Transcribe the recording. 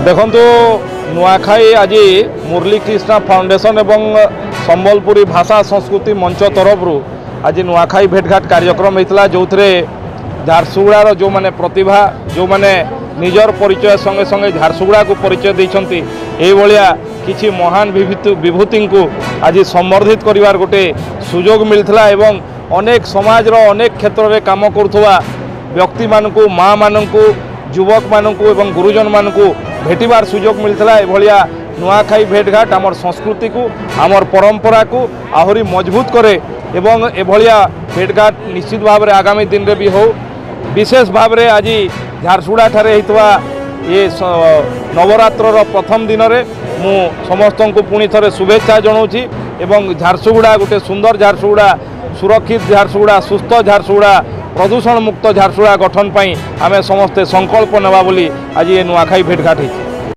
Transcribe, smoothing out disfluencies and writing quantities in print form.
देखु नुआखाई आज मुरलीकृष्णा फाउंडेशन एवं संबलपुरी भाषा संस्कृति मंच तरफ आज नुआखाई भेटघाट कार्यक्रम होता जो झारसुगुड़ार जो माने प्रतिभा जो माने निजर परिचय संगे संगे झारसुगुड़ा को परिचय देइछंती ए भलिया किछि महान विभूति को आज संवर्धित करिवार गोटे सुजोग मिलथिला एवं अनेक समाज रो अनेक क्षेत्र में काम करुवा व्यक्ति मानकु माँ मानकु युवक मानकु एवं गुरुजन मानकु भेटिबार सुजोग मिलथिला ए भलिया नुआखाई भेटघाट आमर संस्कृति को आमर परंपरा को आहुरी मजबूत करे एवं ए भलिया भेटघाट निश्चित भाव में आगामी दिन में भी हो विशेष भाव में आज झारसुगुड़ा ठारे होइतवा ये नवरात्र प्रथम दिन में मु समस्त को पुणी थे शुभेच्छा जनाऊँगी एवं झारसुगुड़ा गोटे सुंदर झारसुगुड़ा सुरक्षित झारसुगुड़ा सुस्थ झारसुगुड़ा प्रदूषण मुक्त झारसुगुड़ा गठन पर आम समस्ते संकल्प नेबा बोली आज ये नुआखाई भेटघाट होती।